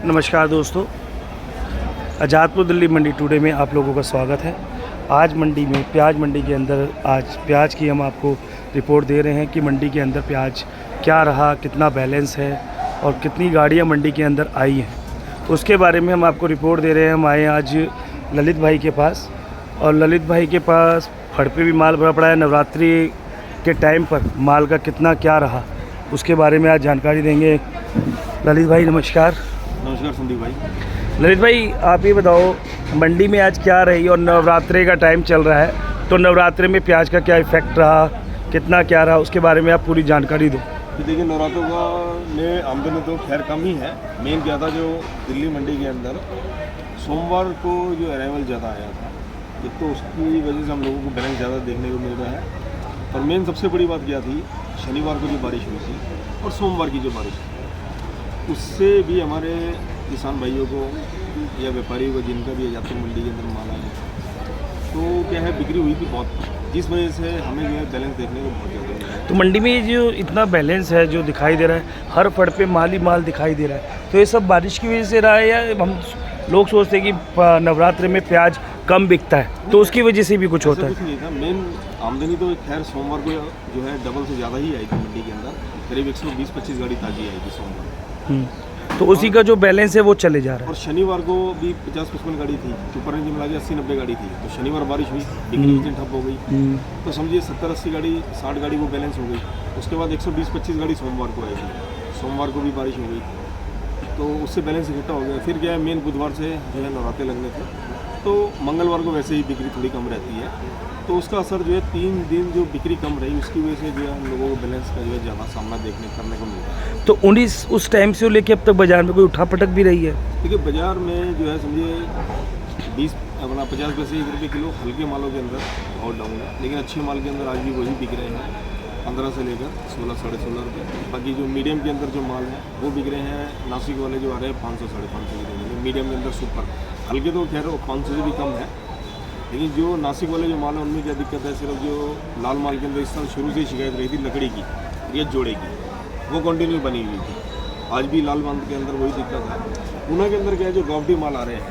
नमस्कार दोस्तों, आज़ादपुर दिल्ली मंडी टुडे में आप लोगों का स्वागत है। आज मंडी में प्याज मंडी के अंदर आज प्याज की हम आपको रिपोर्ट दे रहे हैं कि मंडी के अंदर प्याज क्या रहा, कितना बैलेंस है और कितनी गाड़ियां मंडी के अंदर आई हैं, उसके बारे में हम आपको रिपोर्ट दे रहे हैं। हम आए आज ललित भाई के पास और ललित भाई के पास फड़ पे भी माल भरा पड़ा है। नवरात्रि के टाइम पर माल का कितना क्या रहा उसके बारे में आज जानकारी देंगे। ललित भाई नमस्कार। नमस्कार संदीप भाई। ललित भाई आप ये बताओ, मंडी में आज क्या रही और नवरात्रि का टाइम चल रहा है तो नवरात्रि में प्याज का क्या इफ़ेक्ट रहा, कितना क्या रहा, उसके बारे में आप पूरी जानकारी दो। देखिए नवरात्रों में आमदनी तो खैर कम ही है। मेन क्या था, जो दिल्ली मंडी के अंदर सोमवार को जो अराइवल ज़्यादा आया था, एक तो उसकी वजह से हम लोगों को बैलेंस ज़्यादा देखने को मिल रहा है। और मेन सबसे बड़ी बात क्या थी, शनिवार को जो बारिश हुई थी और सोमवार की जो बारिश थी, उससे भी हमारे किसान भाइयों को या व्यापारियों को, जिनका भी आज़ादपुर मंडी के अंदर माल आया, तो क्या है, बिक्री हुई थी बहुत, जिस वजह से हमें जो है बैलेंस देखने को बहुत ज़्यादा मिला है। तो मंडी में ये जो इतना बैलेंस है जो दिखाई दे रहा है, हर फड़ पे माल ही माल दिखाई दे रहा है, तो ये सब बारिश की वजह से रहा है या हम लोग सोचते हैं कि नवरात्रि में प्याज कम बिकता है तो उसकी वजह से भी कुछ होता है? कुछ नहीं था। मेन आमदनी तो खैर सोमवार को जो है डबल से ज़्यादा ही आई थी मंडी के अंदर, करीब 120-25 गाड़ी ताज़ी आई थी सोमवार। तो उसी का जो बैलेंस है वो चले जा रहा है। और शनिवार को भी 50-55 गाड़ी थी, सुपर रेंज में लगे 80-90 गाड़ी थी, तो शनिवार बारिश हुई, बिक्री उस दिन ठप हो गई, तो समझिए 70-80 गाड़ी 60 गाड़ी वो बैलेंस हो गई। उसके बाद 120-25 गाड़ी सोमवार को आई थी, सोमवार को भी बारिश हो गई, तो उससे बैलेंस इकट्ठा हो गया। फिर क्या है, मेन बुधवार से जो है नवरात्रे लगने थे, तो मंगलवार को वैसे ही बिक्री थोड़ी कम रहती है, तो उसका असर जो है 3 दिन जो बिक्री कम रही, उसकी वजह से जो है हम लोगों को बैलेंस का जो है ज़्यादा सामना करने को मिला है। तो उस टाइम से लेके अब तक बाजार में कोई उठापटक भी रही है? देखिए बाजार में जो है समझिए 50 पैसे 1 रुपये किलो हल्के मालों के अंदर बहुत डाउन है, लेकिन अच्छे माल के अंदर आज भी वही बिक रहे हैं 15 से लेकर 16-16.5 रुपये। बाकी जो मीडियम के अंदर जो माल है वो बिक रहे हैं, नासिक वाले जो आ रहे हैं 500-550 की रेंज में, मीडियम के अंदर सुपर। हल्के तो खैर 500 से भी कम है, लेकिन जो नासिक वाले जो माल है उनमें क्या दिक्कत है, सिर्फ जो लाल माल के अंदर इस साल शुरू से ही शिकायत रही थी लकड़ी की या जोड़े की, वो कंटिन्यू बनी हुई थी। आज भी लाल माल के अंदर वही दिक्कत है। पूना के अंदर क्या है, जो गावटी माल आ रहे हैं,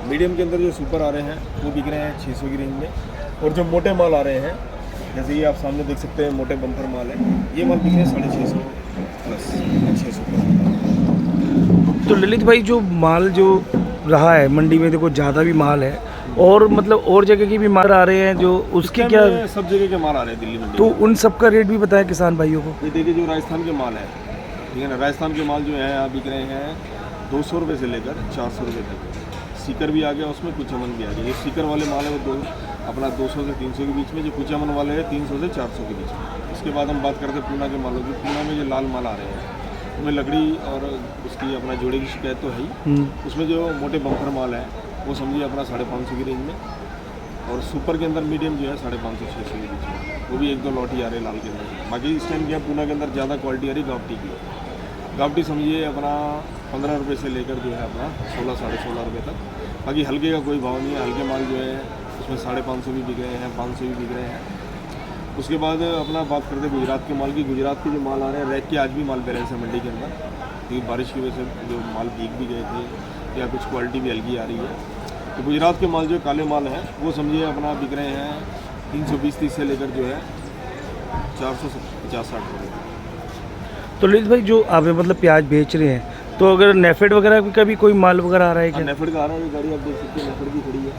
मीडियम के अंदर जो सुपर आ रहे हैं वो बिक रहे हैं 600 की रेंज में, और जो मोटे माल आ रहे हैं, जैसे ये आप सामने देख सकते हैं मोटे बम्पर माल है, ये माल बिक रहे हैं 650 प्लस 600। तो ललित भाई जो माल जो रहा है मंडी में, देखो ज़्यादा भी माल है और मतलब और जगह के भी माल आ रहे हैं, जो उसके क्या सब जगह के माल आ रहे हैं दिल्ली मंडी, तो उन सब का रेट भी बताएं किसान भाइयों को। ये देखिए जो राजस्थान के माल है, ठीक है ना, राजस्थान के माल जो है यहाँ बिक रहे हैं 200 रुपये से लेकर 400 रुपये तक। सीकर भी आ गया, उसमें कुचामन भी आ गया। ये सीकर वाले माल है वो अपना 200 से 300 के बीच में, जो कुचामन वाले हैं 300 से 400 के बीच में। उसके बाद हम बात करते हैं पूना के मालों की। पूना में जो लाल माल आ रहे हैं उसमें लकड़ी और उसकी अपना जोड़े की शिकायत तो है ही, उसमें जो मोटे बम्पर माल है वो समझिए अपना 550 की रेंज में, और सुपर के अंदर मीडियम जो है 550-600 के बीच में, वो भी 1-2 लॉट ही आ रहे हैं लाल के अंदर। बाकी इस टाइम क्या पूना के अंदर ज़्यादा क्वालिटी आ रही गावटी की। गावटी समझिए अपना 15 रुपये से लेकर जो है अपना 16-16.5 रुपये तक। बाकी हल्के का कोई भाव नहीं है, हल्के माल जो है उसमें 550 भी बिक रहे हैं, 500 भी बिक रहे हैं। उसके बाद अपना बात करते हैं गुजरात के माल की। गुजरात के जो माल आ रहे हैं, रैक के आज भी माल बैलेंस है मंडी के अंदर, क्योंकि बारिश की वजह से जो माल भीग भी गए थे या कुछ क्वालिटी भी हल्की आ रही है। तो गुजरात के माल जो काले माल हैं वो समझिए अपना बिक रहे हैं 320-30 से लेकर जो है 450-60 रुपये। तो ललित भाई जो आप मतलब प्याज बेच रहे हैं, तो अगर नेफेड वगैरह का भी कोई माल वगैरह आ रहा है क्या? नेफेड का आ रहा है, ये गाड़ी आप देख सकते हैं, नेफेड भी खड़ी है।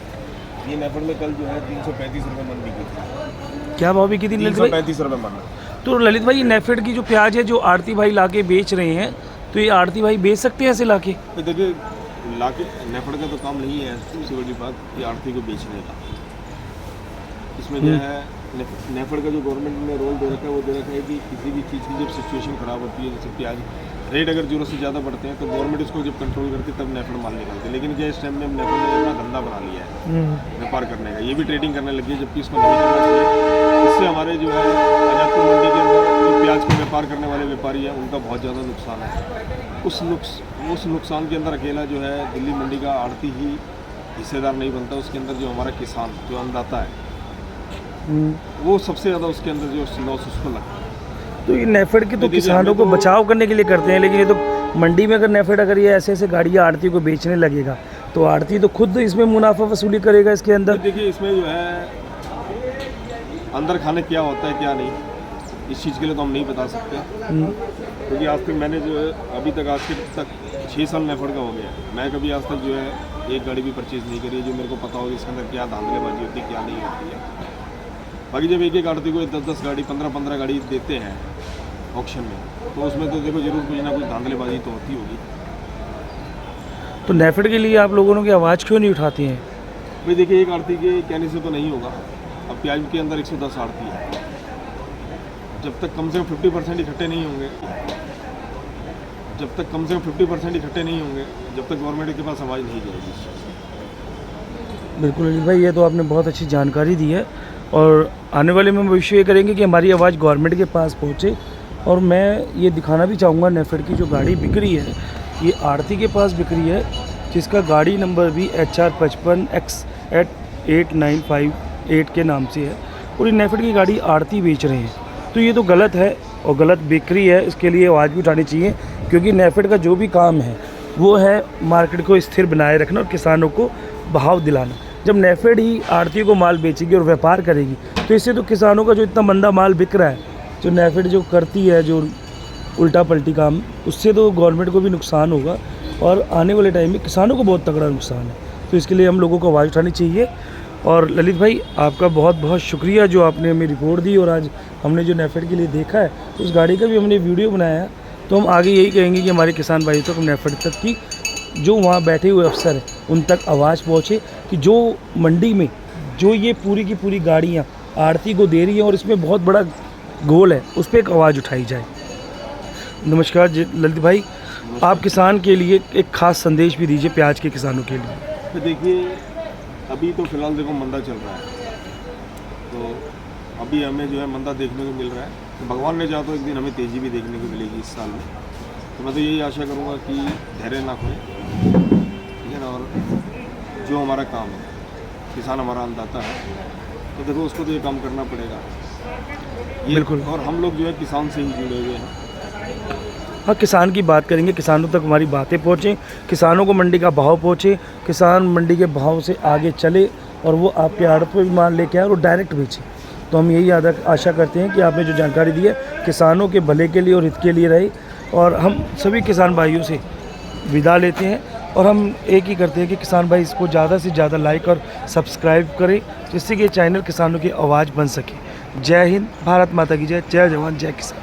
ये नेफेड में कल जो है 335 रुपये मन बिकी थी। क्या भाव बिकी थी ललित भाई? 335 रुपये मन। तो ललित भाई नेफेड की जो प्याज है जो आड़ती भाई लाके बेच रहे हैं, तो ये आड़ती भाई बेच सकते हैं ऐसे लाके? तो देखिए लाके नेफेड का तो काम नहीं है, सबसे बड़ी बात ये आड़ती को बेचने का। इसमें जो है नेफेड का जो गवर्नमेंट ने रोल दे रखा है वो दे रखा है कि किसी भी चीज़ की जब सिचुएशन ख़राब होती है, जैसे प्याज रेट अगर ज़रूरत से ज़्यादा बढ़ते हैं तो गवर्नमेंट इसको जब कंट्रोल करती है तब नेफेड माल निकालती है। लेकिन क्या इस टाइम में नेफेड ने अपना धंधा बना लिया है व्यापार करने का, ये भी ट्रेडिंग करने लगी है, जबकि इसको नहीं करना चाहिए। इससे हमारे जो है आज़ादपुर मंडी के अंदर जो प्याज का व्यापार करने वाले व्यापारी हैं उनका बहुत ज़्यादा नुकसान है। उस नुकसान के अंदर अकेला जो है दिल्ली मंडी का आड़ती ही हिस्सेदार नहीं बनता, उसके अंदर जो हमारा किसान जो अन्नदाता है वो सबसे ज़्यादा उसके अंदर जो लॉस उसको लगता है। तो ये नेफेड की तो देखिए, किसानों को हमें तो- बचाव करने के लिए करते हैं, लेकिन ये तो मंडी में अगर नेफेड अगर ये ऐसे ऐसे गाड़ियाँ आड़ती को बेचने लगेगा तो आड़ती तो खुद इसमें मुनाफा वसूली करेगा इसके तो अंदर। देखिए इसमें जो है अंदर खाने क्या होता है क्या नहीं, इस चीज़ के लिए तो हम नहीं बता सकते, क्योंकि आज तक मैंने जो है अभी तक आज के तक 6 साल नेफेड का हो गया है, मैं कभी आज तक जो है एक गाड़ी भी परचेज़ नहीं करी है जो मेरे को पता हो कि इसके अंदर क्या धांधलेबाजी होती है क्या नहीं होती है। बाकी जब एक एक आड़ती को 10-10 गाड़ी 15-15 गाड़ी देते हैं ऑक्शन में, तो उसमें तो देखो जरूर कुछ ना कुछ धांधलेबाजी तो होती होगी। तो नेफेड के लिए आप लोगों की आवाज़ क्यों नहीं उठाती हैं? भाई देखिए एक आड़ती के कहने से तो नहीं होगा। अब प्याज के अंदर 110 आड़ती है, जब तक कम से कम 50% इकट्ठे नहीं होंगे, जब तक कम से कम 50% इकट्ठे नहीं होंगे, जब तक गवर्नमेंट के पास आवाज़ नहीं जाएगी इस चीज़ से। बिल्कुल अली भाई, ये तो आपने बहुत अच्छी जानकारी दी है और आने वाले में भविष्य ये करेंगे कि हमारी आवाज़ गवर्नमेंट के पास पहुँचे। और मैं ये दिखाना भी चाहूँगा नेफेड की जो गाड़ी बिक रही है ये आड़ती के पास बिक रही है, जिसका गाड़ी नंबर भी HR55X8958 के नाम से है और ये नेफेड की गाड़ी आड़ती बेच रहे हैं। तो ये तो गलत है और गलत बिक्री है, इसके लिए आवाज़ भी उठानी चाहिए, क्योंकि नेफेड का जो भी काम है वो है मार्केट को स्थिर बनाए रखना और किसानों को बहाव दिलाना। जब नेफेड ही आड़ती को माल बेचेगी और व्यापार करेगी तो इससे तो किसानों का जो इतना मंदा माल बिक रहा है, जो नेफेड जो करती है जो उल्टा पलटी काम, उससे तो गवर्नमेंट को भी नुकसान होगा और आने वाले टाइम में किसानों को बहुत तगड़ा नुकसान है। तो इसके लिए हम लोगों को आवाज़ उठानी चाहिए। और ललित भाई आपका बहुत बहुत शुक्रिया जो आपने हमें रिपोर्ट दी और आज हमने जो नेफेड के लिए देखा है तो उस गाड़ी का भी हमने वीडियो बनाया है। तो हम आगे यही कहेंगे कि हमारे किसान भाई तक नेफेड तक की जो वहाँ बैठे हुए अफसर हैं उन तक आवाज़ पहुँचे कि जो मंडी में जो ये पूरी की पूरी गाड़ियाँ आड़ती को दे रही हैं और इसमें बहुत बड़ा गोल है, उस पर एक आवाज़ उठाई जाए। नमस्कार ललित भाई, आप किसान के लिए एक ख़ास संदेश भी दीजिए प्याज के किसानों के लिए। तो देखिए अभी तो फ़िलहाल देखो मंदा चल रहा है, तो अभी हमें जो है मंदा देखने को मिल रहा है, तो भगवान ने चाहा तो एक दिन हमें तेज़ी भी देखने को मिलेगी इस साल में। तो मैं तो यही आशा करूँगा कि धैर्य ना खोएं, ठीक है ना, और जो हमारा काम है, किसान हमारा अन्नदाता है, तो देखो उसको तो ये काम करना पड़ेगा ये। बिल्कुल। और हम लोग जो है किसान से ही जुड़े हुए हैं। हाँ, किसान की बात करेंगे, किसानों तक हमारी बातें पहुँचें, किसानों को मंडी का भाव पहुँचे, किसान मंडी के भाव से आगे चले और वो आपके आड़त पर भी माल लेके आए और डायरेक्ट बेचे। तो हम यही आशा करते हैं कि आपने जो जानकारी दी है किसानों के भले के लिए और हित के लिए रही। और हम सभी किसान भाइयों से विदा लेते हैं और हम एक ही करते हैं कि किसान भाई इसको ज़्यादा से ज़्यादा लाइक और सब्सक्राइब करें, जिससे कि चैनल किसानों की आवाज़ बन सके। जय हिंद, भारत माता की जय, जय जवान जय किसान।